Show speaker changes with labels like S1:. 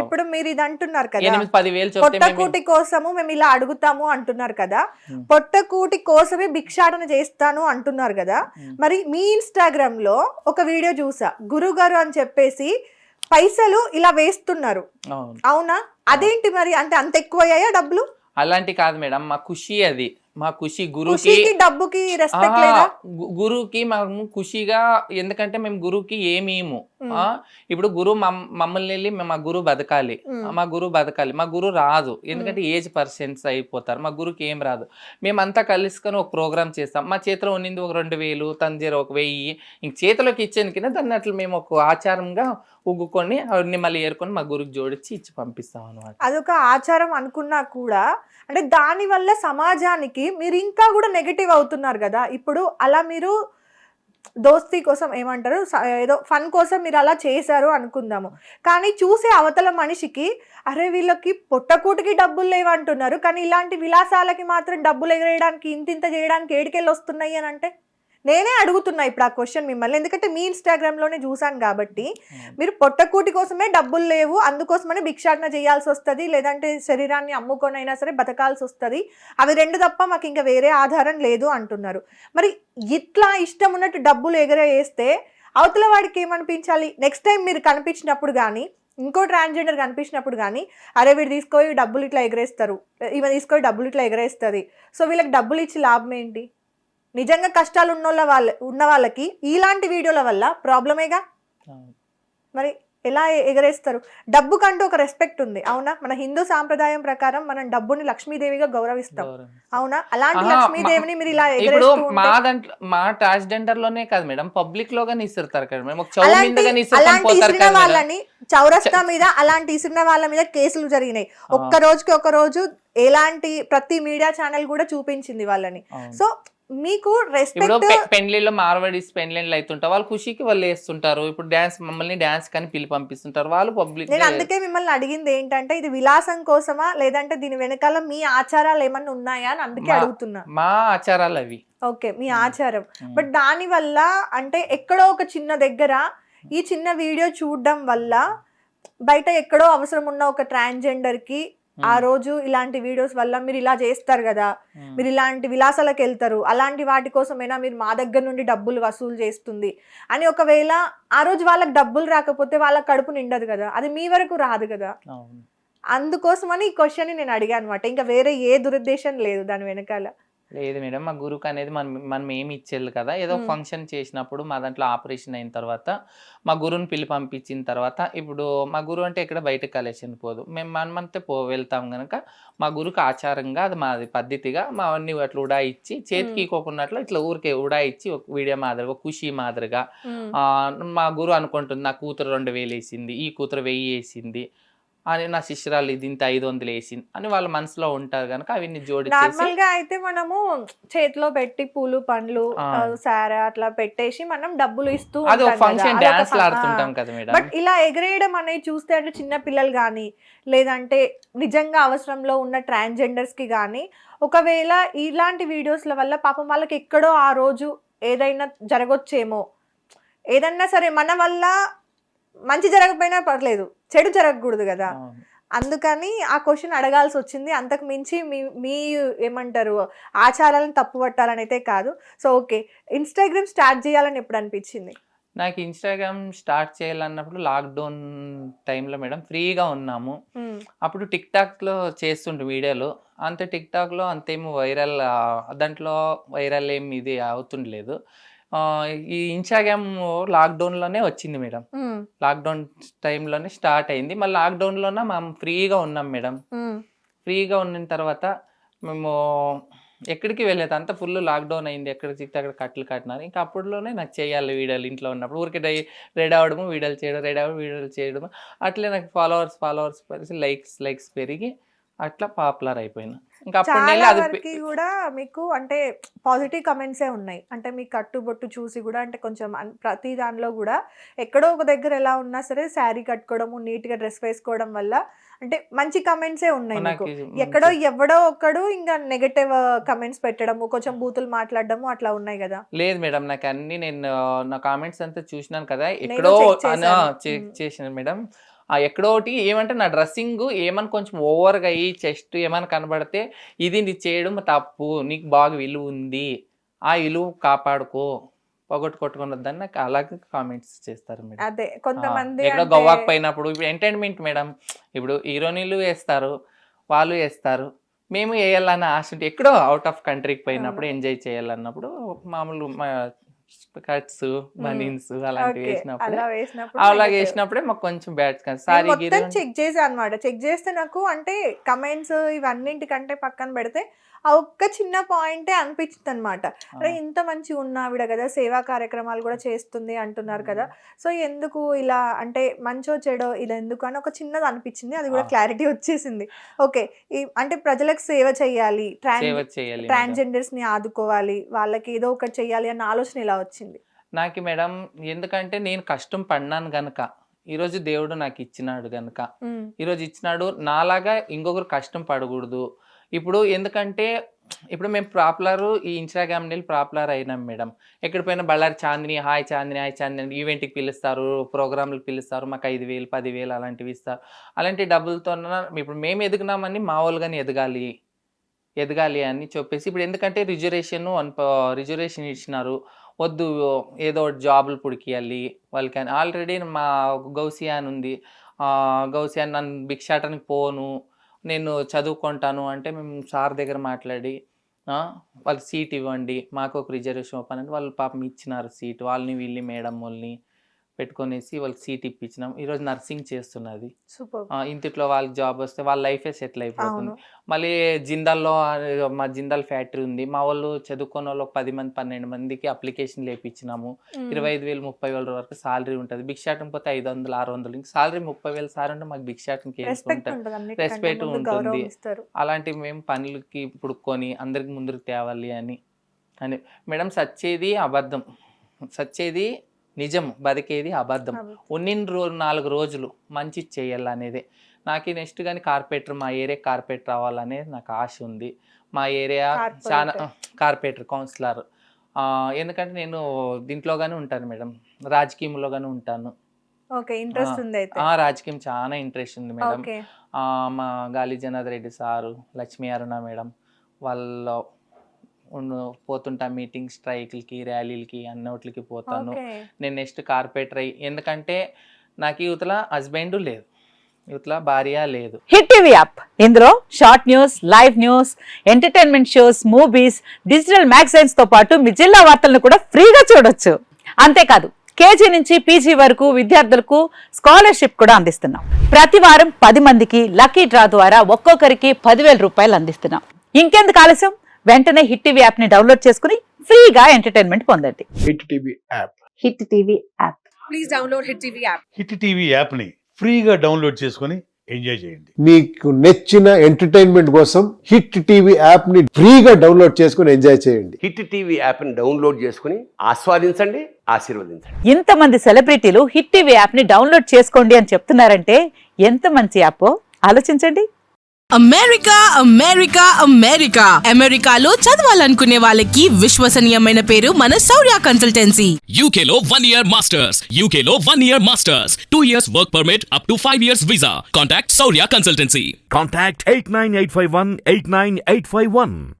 S1: ఇప్పుడు మీరు ఇది అంటున్నారు కదా,
S2: 8-10 వేలు చెప్తే
S1: పొట్టకూటి కోసము మేము ఇలా అడుగుతాము అంటున్నారు కదా, పొట్టకూటి కోసమే భిక్షాటన చేస్తాను అంటున్నారు కదా. మరి మీ ఇన్స్టాగ్రామ్ లో ఒక వీడియో చూసా, గురుగారు అని చెప్పేసి పైసలు ఇలా వేస్తున్నారు, అవునా? అదేంటి మరి, అంటే అంత ఎక్కువ అయ్యాయా డబ్బులు?
S2: అలాంటి కాదు మేడం, మా ఖుషి అది, మా ఖుషి. గురుకి
S1: డబ్బుకి రెస్పెక్ట్ లేదా?
S2: గురువుకి మేము ఖుషిగా, ఎందుకంటే మేము గురువుకి ఏమేము. ఇప్పుడు గురువు మమ్మల్ని వెళ్ళి మా గురువు బతకాలి, మా గురువు బతకాలి. మా గురువు రాదు, ఎందుకంటే ఏజ్ పర్సన్స్ అయిపోతారు. మా గురువుకి ఏం రాదు. మేమంతా కలుసుకొని ఒక ప్రోగ్రామ్ చేస్తాం. మా చేతిలో ఉన్నింది ఒక 2000, తంజీర ఒక 1000, ఇంక చేతిలోకి ఇచ్చాను కింద దాన్ని అట్లా మేము ఒక ఆచారంగా ఉగ్గుకొని అవన్నీ మళ్ళీ ఏరుకొని మా గురువుకి జోడించి ఇచ్చి పంపిస్తాం అనమాట.
S1: అదొక ఆచారం అనుకున్నా కూడా, అంటే దాని వల్ల సమాజానికి మీరు ఇంకా కూడా నెగటివ్ అవుతున్నారు కదా. ఇప్పుడు అలా మీరు దోస్తీ కోసం ఏమంటారు, ఏదో ఫన్ కోసం మీరు అలా చేశారు అనుకుందాము, కానీ చూసే అవతల మనిషికి అరే వీళ్ళకి పొట్టకూటికి డబ్బులు లేవంటున్నారు, కానీ ఇలాంటి విలాసాలకి మాత్రం డబ్బులు ఎగరేయడానికి ఇంత చేయడానికి ఏడికెళ్ళి వస్తున్నాయి అని అంటే, నేనే అడుగుతున్నా ఇప్పుడు ఆ క్వశ్చన్ మిమ్మల్ని, ఎందుకంటే మీ ఇన్స్టాగ్రామ్లోనే చూసాను కాబట్టి. మీరు పొట్టకూటి కోసమే డబ్బులు లేవు, అందుకోసమనే భిక్షాటన చేయాల్సి వస్తుంది, లేదంటే శరీరాన్ని అమ్ముకొనైనా సరే బతకాల్సి వస్తుంది, అవి రెండు తప్ప మాకు ఇంకా వేరే ఆధారం లేదు అంటున్నారు. మరి ఇట్లా ఇష్టం ఉన్నట్టు డబ్బులు ఎగరేస్తే అవతల వాడికి ఏమనిపించాలి? నెక్స్ట్ టైం మీరు కనిపించినప్పుడు కానీ, ఇంకో ట్రాన్స్జెండర్ కనిపించినప్పుడు కానీ, అరే వీడు తీసుకొని డబ్బులు ఇట్లా ఎగరేస్తారు, ఈమె తీసుకొని డబ్బులు ఇట్లా ఎగరేస్తుంది, సో వీళ్ళకి డబ్బులు ఇచ్చి లాభం ఏంటి? నిజంగా కష్టాలు ఉన్న వాళ్ళకి ఇలాంటి వీడియోల వల్ల ప్రాబ్లమేగా. మరి ఎలా ఎగరేస్తారు? డబ్బు కంటూ ఒక రెస్పెక్ట్ ఉంది, అవునా? మన హిందూ సాంప్రదాయం ప్రకారం మనం డబ్బుని లక్ష్మీదేవిగా గౌరవిస్తాం, అవునా? అలాంటి లక్ష్మీదేవిని మీరు ఇలా
S2: మా ట్రాన్స్జెండర్ లోనే కాదు మేడం, పబ్లిక్ లోగానే ఇస్తారు కదా మేడం.
S1: అలాంటి ఇసిన వాళ్ళని చౌరస్తా మీద, అలాంటి ఇసిన వాళ్ళ మీద కేసులు జరిగినాయి. ఒక్క రోజు ఎలాంటి ప్రతి మీడియా ఛానల్ కూడా చూపించింది వాళ్ళని. సో మీకు రెస్పెక్ట్,
S2: పెండ్లిలో మార్వాడీస్ పెండ్లిళ్ళు అవుతుంటారు, వాళ్ళు ఖుషికి వాళ్ళు వేస్తుంటారు. ఇప్పుడు డాన్స్, మమ్మల్ని డాన్స్ కానీ పిలిచి పంపిస్తుంటారు వాళ్ళు పబ్లిక్.
S1: నేను అందుకే మిమ్మల్ని అడిగింది ఏంటంటే, ఇది విలాసం కోసమా లేదంటే దీని వెనకాల మీ ఆచారాలు ఏమన్నా ఉన్నాయా అని అందుకే అడుగుతున్నా.
S2: మా ఆచారాలు అవి.
S1: ఓకే, మీ ఆచారం. బట్ దాని వల్ల అంటే ఎక్కడో ఒక చిన్న దగ్గర ఈ చిన్న వీడియో చూడడం వల్ల బయట ఎక్కడో అవసరం ఉన్న ఒక ట్రాన్స్జెండర్ కి ఆ రోజు ఇలాంటి వీడియోస్ వల్ల మీరు ఇలా చేస్తారు కదా, మీరు ఇలాంటి విలాసాలకు వెళ్తారు, అలాంటి వాటి కోసమైనా మీరు మా దగ్గర నుండి డబ్బులు వసూలు చేస్తుంది అని, ఒకవేళ ఆ రోజు వాళ్ళకి డబ్బులు రాకపోతే వాళ్ళ కడుపు నిండదు కదా, అది మీ వరకు రాదు కదా. అందుకోసమని ఈ క్వశ్చన్ నేను అడిగాను అనమాట, ఇంకా వేరే ఏ దురుద్దేశం లేదు దాని వెనకాల.
S2: లేదు మేడం, మా గురువుకి అనేది మనం ఏమి ఇచ్చేది కదా, ఏదో ఫంక్షన్ చేసినప్పుడు మా దాంట్లో ఆపరేషన్ అయిన తర్వాత మా గురువుని పిలిచి పంపించిన తర్వాత, ఇప్పుడు మా గురువు అంటే ఎక్కడ బయటకు కలెక్షన్ పోదు, మేము మనమంతే వెళ్తాం కనుక మా గురువుకి ఆచారంగా అది మాది పద్ధతిగా మా అన్ని అట్లా ఉడాయిచ్చి, చేతికి కోకున్నట్లు ఇట్లా ఊరికే ఉడాయిచ్చి ఒక వీడియో మాదిరిగా, ఒక ఖుషి మాదిరిగా. మా గురువు అనుకుంటుంది నా కూతురు 2000 వేసింది, ఈ కూతురు 1000 వేసింది అని, నా శిష్యురాలు ఇది ఇంత 500 వేసింది అని వాళ్ళ మనసులో ఉంటారు కనుక అవన్నీ జోడించి.
S1: నార్మల్ గా అయితే మనము చేతిలో పెట్టి పూలు పండ్లు సారా అట్లా పెట్టేసి మనం డబ్బులు ఇస్తూ
S2: ఫంక్షన్ డాన్స్ ఆడుతుంటాం కదా మేడం.
S1: బట్ ఇలా ఎగరేయడం అనేది చూస్తే అంటే చిన్న పిల్లలు కానీ, లేదంటే నిజంగా అవసరంలో ఉన్న ట్రాన్స్జెండర్స్ కి కానీ, ఒకవేళ ఇలాంటి వీడియోస్ల వల్ల పాపం వాళ్ళకి ఎక్కడో ఆ రోజు ఏదైనా జరగొచ్చేమో, ఏదన్నా సరే మన వల్ల మంచి జరగకపోయినా పర్లేదు, చెడు జరగకూడదు కదా, అందుకని ఆ క్వశ్చన్ అడగాల్సి వచ్చింది. అంతకు మించి మీ ఏమంటారు ఆచారాలను తప్పు పట్టాలని అయితే కాదు. సో ఓకే, ఇన్స్టాగ్రామ్ స్టార్ట్ చేయాలని ఎప్పుడు అనిపించింది?
S2: నాకు ఇన్స్టాగ్రామ్ స్టార్ట్ చేయాలన్నప్పుడు లాక్డౌన్ టైంలో మేడం, ఫ్రీగా ఉన్నాము. అప్పుడు టిక్ టాక్ లో చేస్తుంటే వీడియోలు, అంతే టిక్ టాక్ లో అంతేమో వైరల్, దాంట్లో వైరల్ ఏమి ఇది అవుతుండలేదు. ఈ ఇన్స్టాగ్రామ్ లాక్డౌన్లోనే వచ్చింది మేడం, లాక్డౌన్ టైంలోనే స్టార్ట్ అయింది. మళ్ళీ లాక్డౌన్లోనే మేము ఫ్రీగా ఉన్నాం మేడం. ఫ్రీగా ఉన్న తర్వాత మేము ఎక్కడికి వెళ్ళేది, అంతా ఫుల్ లాక్డౌన్ అయింది, ఎక్కడ చిక్తే అక్కడ కట్టలు కట్టినారు. ఇంకా అప్పుడులోనే నాకు చేయాలి వీడియోలు, ఇంట్లో ఉన్నప్పుడు ఊరికే రెడీ అవ్వడము, వీడియోలు చేయడం, రెడీ అవ్వడం, వీడియోలు చేయడము, అట్లే నాకు ఫాలోవర్స్ పెరిగి లైక్స్ పెరిగి అట్లా పాపులర్ అయిపోయినా. ఇంకా
S1: అప్పటి కూడా మీకు అంటే పాజిటివ్ కమెంట్సే ఉన్నాయి, అంటే మీ కట్టుబొట్టు చూసి కూడా, అంటే కొంచెం ప్రతి దానిలో కూడా ఎక్కడో ఒక దగ్గర ఎలా ఉన్నా సరే శారీ కట్టుకోవడము, నీట్ గా డ్రెస్ వేసుకోవడం వల్ల అంటే మంచి కమెంట్సే ఉన్నాయి మీకు. ఎక్కడో ఎవడో ఒక్కడు ఇంకా నెగటివ్ కమెంట్స్ పెట్టడము, కొంచెం బూతులు మాట్లాడడము అట్లా ఉన్నాయి కదా.
S2: లేదు మేడం, నాకు అన్ని నేను నా కామెంట్స్ అంతా చూసినాను కదా, ఎక్కడో చెక్ చేసిన మేడం, ఎక్కడో ఒకటి ఏమంటే నా డ్రెస్సింగ్ ఏమని కొంచెం ఓవర్గా అయ్యి చెస్ట్ ఏమైనా కనబడితే ఇది నీ చేయడం తప్పు, నీకు బాగా విలువ ఉంది, ఆ విలువ కాపాడుకో, కొట్టుకున్నదని నాకు అలాగే కామెంట్స్ చేస్తారు మేడం.
S1: అదే కొంతమంది
S2: ఎక్కడో గోవాకి పోయినప్పుడు ఇప్పుడు ఎంటర్టైన్మెంట్ మేడం, ఇప్పుడు హీరోయిన్లు వేస్తారు, వాళ్ళు వేస్తారు, మేము వేయాలన్న ఆశ ఉంటే ఎక్కడో అవుట్ ఆఫ్ కంట్రీకి పోయినప్పుడు ఎంజాయ్ చేయాలన్నప్పుడు మామూలు కట్స్ బనీన్స్ అలాంటివి వేసినప్పుడు అలాగే వేసినప్పుడే మాకు కొంచెం బ్యాడ్ సారీ
S1: చెక్ చేసా అనమాట. చెక్ చేస్తే నాకు అంటే కమెంట్స్ ఇవన్నింటికంటే పక్కన పెడితే ఆ ఒక్క చిన్న పాయింటే అనిపించింది అనమాట. అరే ఇంత మంచిగా ఉన్న ఆవిడ కదా, సేవా కార్యక్రమాలు కూడా చేస్తుంది అంటున్నారు కదా, సో ఎందుకు ఇలా అంటే మంచో చెడో ఇలా ఎందుకు అని ఒక చిన్నది అనిపించింది. అది కూడా క్లారిటీ వచ్చేసింది. ఓకే, అంటే ప్రజలకు సేవ చేయాలి, ట్రాన్స్జెండర్స్ ని ఆదుకోవాలి, వాళ్ళకి ఏదో ఒకటి చెయ్యాలి అన్న ఆలోచన ఇలా వచ్చింది
S2: నాకు మేడం. ఎందుకంటే నేను కష్టం పడినాను గనక ఈరోజు దేవుడు నాకు ఇచ్చినాడు గనక, ఈరోజు ఇచ్చినాడు, నాలాగా ఇంకొకరు కష్టం పడకూడదు. ఇప్పుడు ఎందుకంటే ఇప్పుడు మేము పాపులర్ ఈ ఇన్స్టాగ్రామ్ నీళ్ళు పాపులర్ అయినాం మేడం. ఎక్కడ పోయినా బళ్ళారి చాందిని హాయ్ చాందిని ఈవెంట్కి పిలుస్తారు, ప్రోగ్రాంలకు పిలుస్తారు, మాకు 5,000 10,000 అలాంటివి ఇస్తారు. అలాంటి డబ్బులతో ఇప్పుడు మేము ఎదిగినామని మా వాళ్ళుగాని ఎదగాలి అని చెప్పేసి ఇప్పుడు ఎందుకంటే రిజర్వేషన్ ఇచ్చినారు, వద్దు ఏదో జాబులు పుడికియాలి వాళ్ళకి. ఆల్రెడీ మా గౌసియా అని ఉంది, గౌసియా నన్ను భిక్షాటనికి పోను, నేను చదువుకుంటాను అంటే మేము సార్ దగ్గర మాట్లాడి వాళ్ళకి సీట్ ఇవ్వండి, మాకు ఒక రిజర్వేషన్ ఓపెన్ అంటే వాళ్ళు పాపం ఇచ్చినారు సీట్, వాళ్ళని వీళ్ళని మేడం వాళ్ళని పెట్టుకొనేసి వాళ్ళకి సీట్ ఇప్పించినాం. ఈరోజు నర్సింగ్ చేస్తున్నది, ఇంటిలో వాళ్ళకి జాబ్ వస్తే వాళ్ళ లైఫే సెటిల్ అయిపోతుంది. మళ్ళీ జిందాల్లో మా జిందాల్ ఫ్యాక్టరీ ఉంది, మా వాళ్ళు చదువుకున్న వాళ్ళు 10 మంది 12 మందికి అప్లికేషన్లు వేయించినాము. 25,000 30,000 వరకు సాలరీ ఉంటుంది. భిక్షాటం పోతే 500 600, ఇంక సాలరీ 30,000 సార్ అంటే మాకు భిక్షాటంకి రెస్పెక్ట్ ఉంటుంది. అలాంటి మేము పనులకి పుడుకొని అందరికి ముందుకు తేవాలి అని మేడం. సచ్చేది అబద్ధం, సచ్చేది నిజం, బతికేది అబద్ధం. ఉన్నిన 4 రోజులు మంచి చేయాలనేదే నాకు నెక్స్ట్. కానీ కార్పొరేటర్, మా ఏరియా కార్పొరేటర్ అవ్వాలనేది నాకు ఆశ ఉంది. మా ఏరియా చాలా కార్పొరేటర్ కౌన్సిలర్, ఎందుకంటే నేను దీంట్లోగానే ఉంటాను మేడం, రాజకీయంలోగానే ఉంటాను. రాజకీయం చాలా ఇంట్రెస్ట్ ఉంది మేడం. మా గాలి జనార్దన్ రెడ్డి సారు, లక్ష్మీ అరుణ మేడం వాళ్ళ పోతుంటా మీటింగ్, స్ట్రైక్లకి, ర్యాలీలకి, అన్నోట్లకి పోతాను. నేను నెక్స్ట్ కార్పొరేటర్ అయ్యి, ఎందుకంటే నాకు యువతల హస్బెండ్ లేదు, యువతల భార్య లేదు.
S3: హిట్ టీవీ యాప్, ఇందులో short news, live news, entertainment shows, movies, digital magazines తో పాటు మీ జిల్లా వార్తలను కూడా ఫ్రీగా చూడొచ్చు. అంతేకాదు కేజీ నుంచి పీజీ వరకు విద్యార్థులకు స్కాలర్షిప్ కూడా అందిస్తున్నాం. ప్రతి వారం 10 మందికి లక్కీ డ్రా ద్వారా ఒక్కొక్కరికి 10,000 రూపాయలు అందిస్తున్నాం. ఇంకెందుకు ఆలస్యం, వెంటనే హిట్ టీవీ యాప్ ని డౌన్లోడ్ చేసుకుని ఫ్రీగా ఎంటర్టైన్మెంట్ పొందండి.
S4: Hit TV app,
S3: hit TV app,
S5: please download hit TV app.
S4: Hit TV app ని ఫ్రీగా డౌన్లోడ్ చేసుకుని ఎంజాయ్ చేయండి.
S6: మీకు నచ్చిన ఎంటర్టైన్మెంట్ కోసం హిట్ టీవీ యాప్ ని ఫ్రీగా డౌన్లోడ్ చేసుకుని ఎంజాయ్ చేయండి.
S7: హిట్ టీవీ యాప్ ని డౌన్లోడ్ చేసుకుని ఆస్వాదించండి, ఆశీర్వదించండి.
S3: ఇంతమంది సెలబ్రిటీలు హిట్ టీవీ యాప్ ని డౌన్లోడ్ చేసుకోండి అని చెప్తున్నారంటే ఎంత మంచి యాప్ ఆలోచించండి.
S5: అమెరికా అమెరికా అమెరికా అమెరికాలో చదవాలనుకునే వాళ్ళకి విశ్వసనీయమైన పేరు మన శౌర్య కన్సల్టెన్సీ.
S8: UK లో 1 year masters, UK లో 1 year masters, 2 years work permit up to 5 years visa. Contact Saurya Consultancy.
S9: Contact 89851 89851.